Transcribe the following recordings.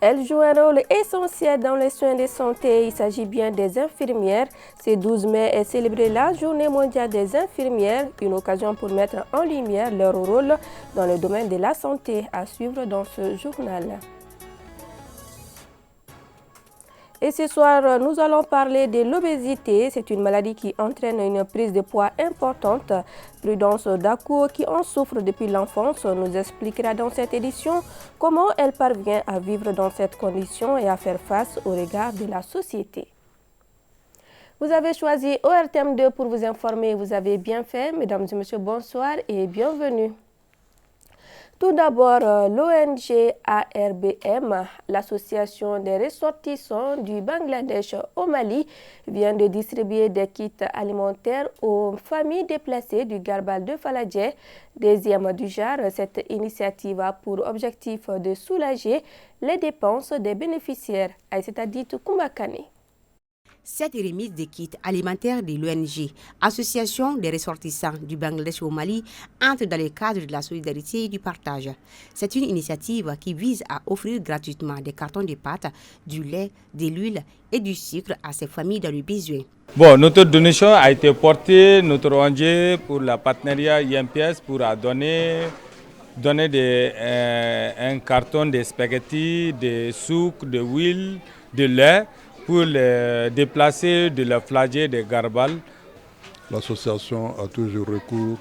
Elles jouent un rôle essentiel dans les soins de santé. Il s'agit bien des infirmières. Ce 12 mai est célébrée la Journée mondiale des infirmières, une occasion pour mettre en lumière leur rôle dans le domaine de la santé, à suivre dans ce journal. Et ce soir, nous allons parler de l'obésité. C'est une maladie qui entraîne une prise de poids importante. Prudence Dakou, qui en souffre depuis l'enfance, nous expliquera dans cette édition comment elle parvient à vivre dans cette condition et à faire face au regard de la société. Vous avez choisi ORTM2 pour vous informer. Vous avez bien fait. Mesdames et messieurs, bonsoir et bienvenue. Tout d'abord, l'ONG ARBM, l'association des ressortissants du Bangladesh au Mali, vient de distribuer des kits alimentaires aux familles déplacées du Garbal de Faladje, deuxième du genre. Cette initiative a pour objectif de soulager les dépenses des bénéficiaires. Aïssata Ditou Koumakane. Cette remise des kits alimentaires de l'ONG, Association des ressortissants du Bangladesh au Mali, entre dans le cadre de la solidarité et du partage. C'est une initiative qui vise à offrir gratuitement des cartons de pâtes, du lait, de l'huile et du sucre à ces familles dans le besoin. Bon, notre donation a été portée, notre ONG pour le partenariat IMPS pour donner un carton de spaghettis, de sucre, de huile, de lait, pour les déplacer de la Faladje de Garbal. L'association a toujours recours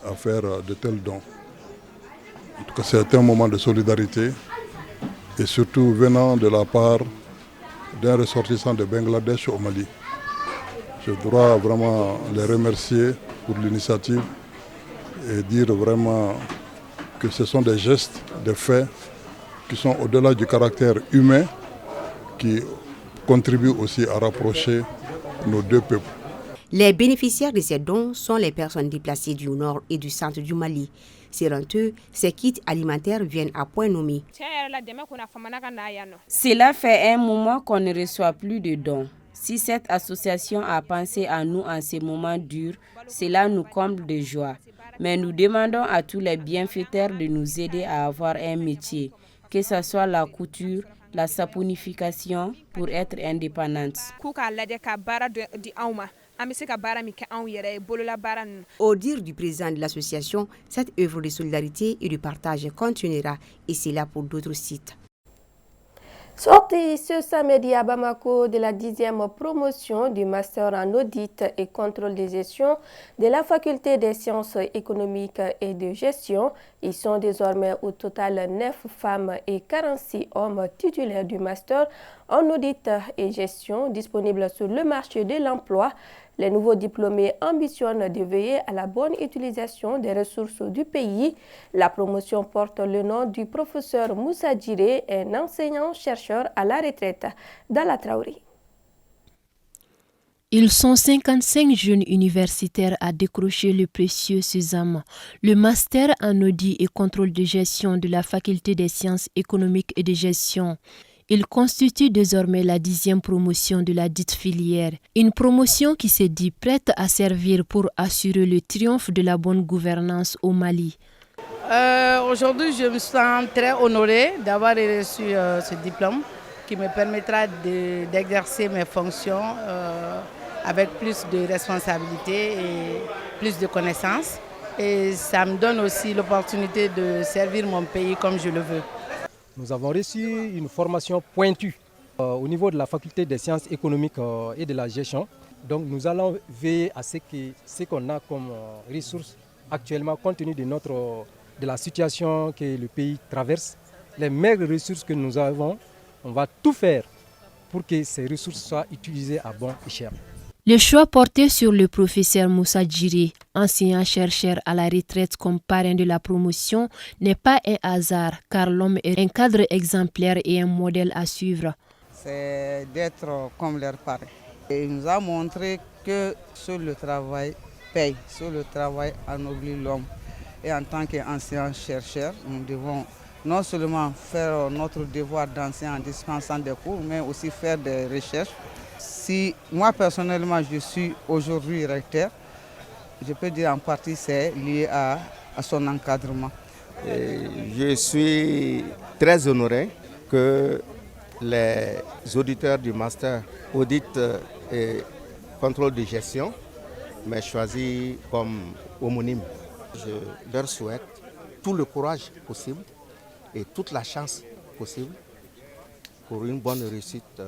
à faire de tels dons. En tout cas, c'est un moment de solidarité et surtout venant de la part d'un ressortissant de Bangladesh au Mali. Je dois vraiment les remercier pour l'initiative et dire vraiment que ce sont des gestes, des faits qui sont au-delà du caractère humain, qui contribue aussi à rapprocher nos deux peuples. Les bénéficiaires de ces dons sont les personnes déplacées du nord et du centre du Mali. Selon eux, ces kits alimentaires viennent à point nommé. Cela fait un moment qu'on ne reçoit plus de dons. Si cette association a pensé à nous en ces moments durs, cela nous comble de joie. Mais nous demandons à tous les bienfaiteurs de nous aider à avoir un métier, que ce soit la couture, la saponification pour être indépendante. Au dire du président de l'association, cette œuvre de solidarité et de partage continuera et c'est là pour d'autres sites. Sortie ce samedi à Bamako de la 10e promotion du Master en audit et contrôle de gestion de la Faculté des sciences économiques et de gestion. Ils sont désormais au total 9 femmes et 46 hommes titulaires du Master en audit et gestion disponibles sur le marché de l'emploi. Les nouveaux diplômés ambitionnent de veiller à la bonne utilisation des ressources du pays. La promotion porte le nom du professeur Moussa Djiré, un enseignant-chercheur à la retraite dans la Traoré. Ils sont 55 jeunes universitaires à décrocher le précieux sésame, le master en audit et contrôle de gestion de la Faculté des sciences économiques et de gestion. Il constitue désormais la 10e promotion de la dite filière, une promotion qui se dit prête à servir pour assurer le triomphe de la bonne gouvernance au Mali. Aujourd'hui, je me sens très honorée d'avoir reçu ce diplôme qui me permettra d'exercer mes fonctions avec plus de responsabilités et plus de connaissances. Et ça me donne aussi l'opportunité de servir mon pays comme je le veux. Nous avons reçu une formation pointue au niveau de la faculté des sciences économiques et de la gestion. Donc nous allons veiller à ce qu'on a comme ressources actuellement compte tenu de la situation que le pays traverse. Les maigres ressources que nous avons, on va tout faire pour que ces ressources soient utilisées à bon escient. Le choix porté sur le professeur Moussa Djiré, enseignant-chercheur à la retraite comme parrain de la promotion, n'est pas un hasard car l'homme est un cadre exemplaire et un modèle à suivre. C'est d'être comme leur parrain. Il nous a montré que seul le travail paye, seul le travail ennoblit l'homme. Et en tant qu'enseignant-chercheur, nous devons non seulement faire notre devoir d'enseignant en dispensant des cours, mais aussi faire des recherches. Si moi personnellement je suis aujourd'hui recteur, je peux dire en partie c'est lié à son encadrement. Je suis très honoré que que les auditeurs du master audit et contrôle de gestion m'aient choisi comme homonyme. Je leur souhaite tout le courage possible et toute la chance possible pour une bonne réussite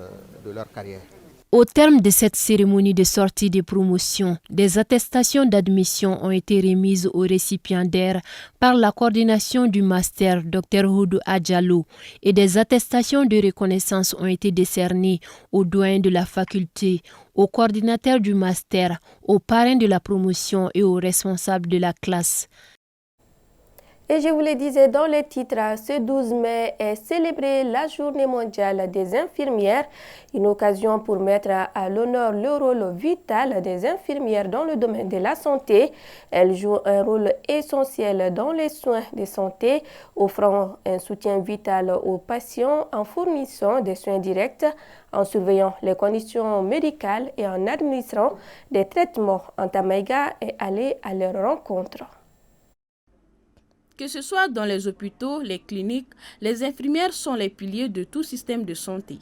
de leur carrière. Au terme de cette cérémonie de sortie de promotion, des attestations d'admission ont été remises aux récipiendaires par la coordination du master Dr Houdou Adjalo et des attestations de reconnaissance ont été décernées aux doyens de la faculté, aux coordinateurs du master, aux parrains de la promotion et aux responsables de la classe. Et je vous le disais dans les titres, ce 12 mai est célébrée la Journée mondiale des infirmières, une occasion pour mettre à l'honneur le rôle vital des infirmières dans le domaine de la santé. Elles jouent un rôle essentiel dans les soins de santé, offrant un soutien vital aux patients en fournissant des soins directs, en surveillant les conditions médicales et en administrant des traitements. Anta Maïga est allée à leur rencontre. Que ce soit dans les hôpitaux, les cliniques, les infirmières sont les piliers de tout système de santé.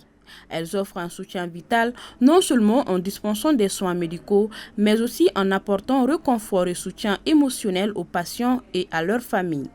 Elles offrent un soutien vital non seulement en dispensant des soins médicaux, mais aussi en apportant réconfort et soutien émotionnel aux patients et à leurs familles.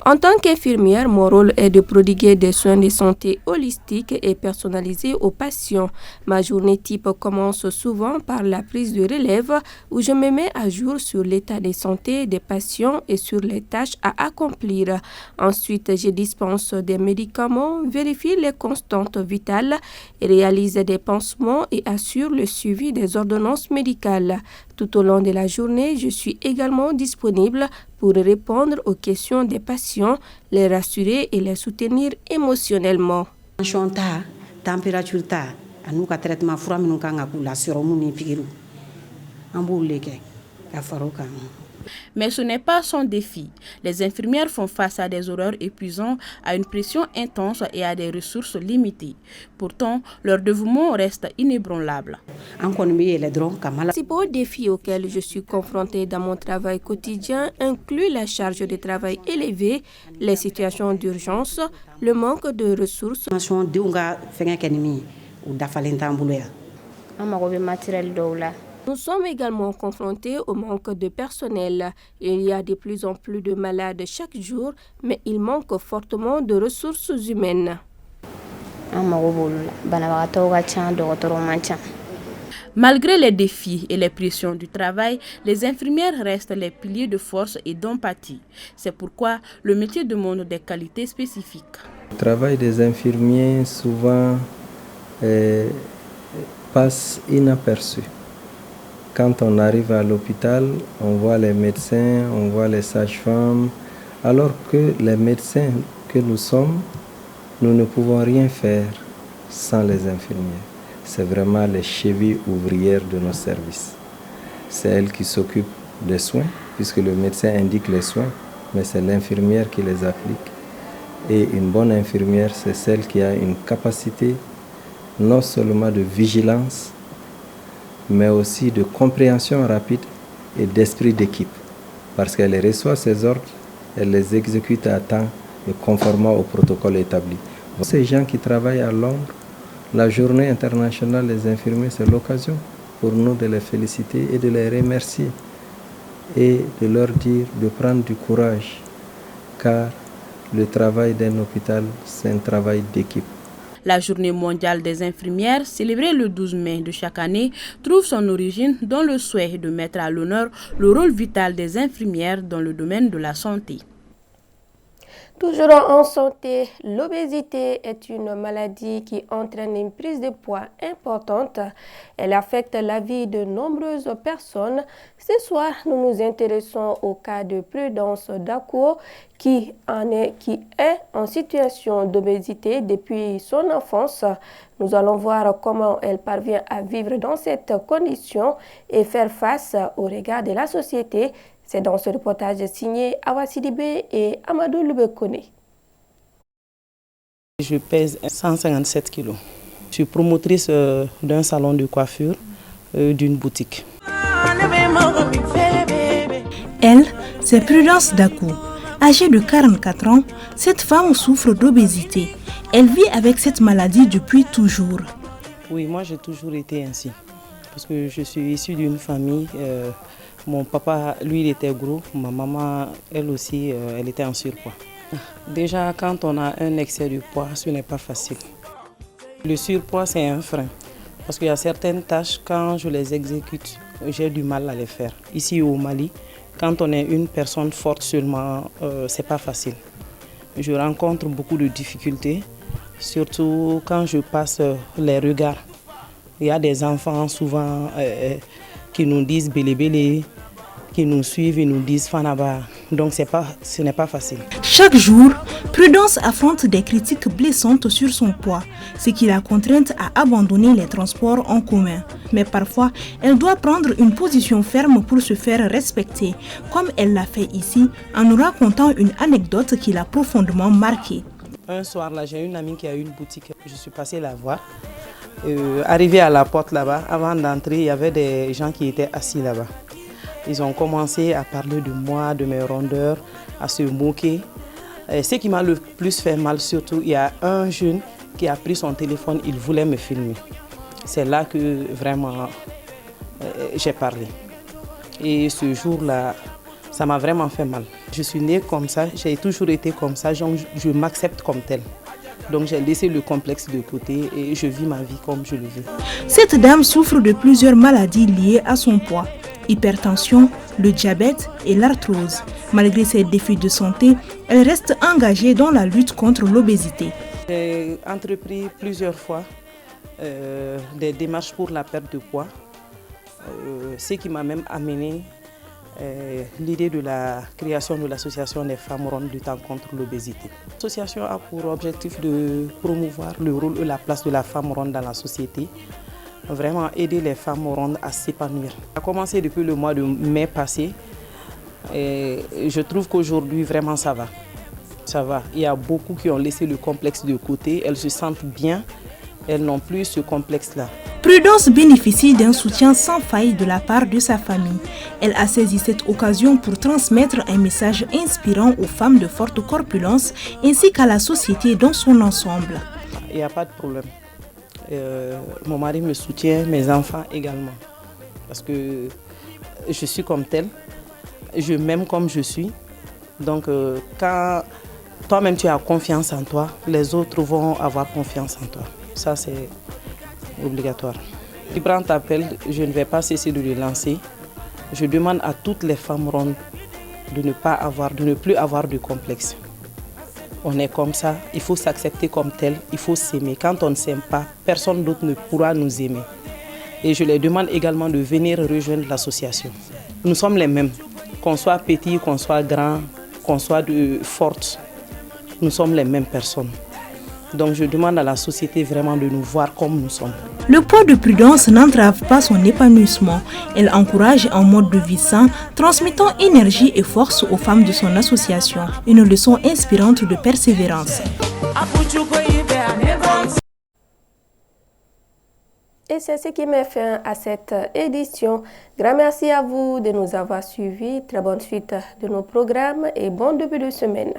En tant qu'infirmière, mon rôle est de prodiguer des soins de santé holistiques et personnalisés aux patients. Ma journée type commence souvent par la prise de relève où je me mets à jour sur l'état de santé des patients et sur les tâches à accomplir. Ensuite, je dispense des médicaments, vérifie les constantes vitales, réalise des pansements et assure le suivi des ordonnances médicales. Tout au long de la journée, je suis également disponible pour répondre aux questions des patients, les rassurer et les soutenir émotionnellement. Mais ce n'est pas son défi. Les infirmières font face à des horaires épuisants, à une pression intense et à des ressources limitées. Pourtant, leur dévouement reste inébranlable. Les principaux défis auxquels je suis confrontée dans mon travail quotidien incluent la charge de travail élevée, les situations d'urgence, le manque de ressources. Nous sommes également confrontés au manque de personnel. Il y a de plus en plus de malades chaque jour, mais il manque fortement de ressources humaines. Malgré les défis et les pressions du travail, les infirmières restent les piliers de force et d'empathie. C'est pourquoi le métier demande des qualités spécifiques. Le travail des infirmiers souvent passe inaperçu. Quand on arrive à l'hôpital, on voit les médecins, on voit les sages-femmes, alors que les médecins que nous sommes, nous ne pouvons rien faire sans les infirmières. C'est vraiment les chevilles ouvrières de nos services. C'est elles qui s'occupent des soins, puisque le médecin indique les soins, mais c'est l'infirmière qui les applique. Et une bonne infirmière, c'est celle qui a une capacité non seulement de vigilance, mais aussi de compréhension rapide et d'esprit d'équipe. Parce qu'elle reçoit ses ordres, elle les exécute à temps et conformément au protocole établi. Ces gens qui travaillent à l'ombre, la journée internationale des infirmiers, c'est l'occasion pour nous de les féliciter et de les remercier et de leur dire de prendre du courage, car le travail d'un hôpital, c'est un travail d'équipe. La Journée mondiale des infirmières, célébrée le 12 mai de chaque année, trouve son origine dans le souhait de mettre à l'honneur le rôle vital des infirmières dans le domaine de la santé. Toujours en santé, l'obésité est une maladie qui entraîne une prise de poids importante. Elle affecte la vie de nombreuses personnes. Ce soir, nous nous intéressons au cas de Prudence Dacour qui est en situation d'obésité depuis son enfance. Nous allons voir comment elle parvient à vivre dans cette condition et faire face au regard de la société. C'est dans ce reportage signé Awa Sidibé et Amadou Lubekone. Je pèse 157 kilos. Je suis promotrice d'un salon de coiffure, d'une boutique. Elle, C'est Prudence Dakou. Âgée de 44 ans, cette femme souffre d'obésité. Elle vit avec cette maladie depuis toujours. Oui, moi j'ai toujours été ainsi. Parce que je suis issue d'une famille. Mon papa, lui, il était gros. Ma maman, elle aussi, elle était en surpoids. Déjà, quand on a un excès de poids, ce n'est pas facile. Le surpoids, c'est un frein. Parce qu'il y a certaines tâches, quand je les exécute, j'ai du mal à les faire. Ici au Mali, quand on est une personne forte seulement, c'est pas facile. Je rencontre beaucoup de difficultés, surtout quand je passe les regards. Il y a des enfants souvent qui nous disent bélé, qui nous suivent et nous disent fanaba. Donc ce n'est pas facile. Chaque jour, Prudence affronte des critiques blessantes sur son poids, ce qui la contrainte à abandonner les transports en commun. Mais parfois, elle doit prendre une position ferme pour se faire respecter, comme elle l'a fait ici, en nous racontant une anecdote qui l'a profondément marquée. Un soir, là, j'ai une amie qui a une boutique. Je suis passée la voir. Arrivée à la porte là-bas, avant d'entrer, il y avait des gens qui étaient assis là-bas. Ils ont commencé à parler de moi, de mes rondeurs, à se moquer. Ce qui m'a le plus fait mal, surtout, il y a un jeune qui a pris son téléphone, il voulait me filmer. C'est là que vraiment j'ai parlé. Et ce jour-là, ça m'a vraiment fait mal. Je suis née comme ça, j'ai toujours été comme ça, je m'accepte comme telle. Donc j'ai laissé le complexe de côté et je vis ma vie comme je le veux. Cette dame souffre de plusieurs maladies liées à son poids. Hypertension, le diabète et l'arthrose. Malgré ces défis de santé, elle reste engagée dans la lutte contre l'obésité. J'ai entrepris plusieurs fois des démarches pour la perte de poids, ce qui m'a même amené l'idée de la création de l'association des femmes rondes luttant contre l'obésité. L'association a pour objectif de promouvoir le rôle et la place de la femme ronde dans la société, vraiment aider les femmes rondes à s'épanouir. Ça a commencé depuis le mois de mai passé et je trouve qu'aujourd'hui vraiment ça va. Ça va. Il y a beaucoup qui ont laissé le complexe de côté, elles se sentent bien, elles n'ont plus ce complexe-là. Prudence bénéficie d'un soutien sans faille de la part de sa famille. Elle a saisi cette occasion pour transmettre un message inspirant aux femmes de forte corpulence ainsi qu'à la société dans son ensemble. Il n'y a pas de problème. Mon mari me soutient, mes enfants également. Parce que je suis comme telle, je m'aime comme je suis. Donc quand toi-même tu as confiance en toi, les autres vont avoir confiance en toi. Ça c'est obligatoire. Si Brand t'appelle, je ne vais pas cesser de le lancer. Je demande à toutes les femmes rondes de ne plus avoir de complexe. On est comme ça, il faut s'accepter comme tel, il faut s'aimer. Quand on ne s'aime pas, personne d'autre ne pourra nous aimer. Et je les demande également de venir rejoindre l'association. Nous sommes les mêmes, qu'on soit petit, qu'on soit grand, qu'on soit forte, nous sommes les mêmes personnes. Donc je demande à la société vraiment de nous voir comme nous sommes. Le poids de Prudence n'entrave pas son épanouissement. Elle encourage un mode de vie sain, transmettant énergie et force aux femmes de son association. Une leçon inspirante de persévérance. Et c'est ce qui met fin à cette édition. Grand merci à vous de nous avoir suivis. Très bonne suite de nos programmes et bon début de semaine.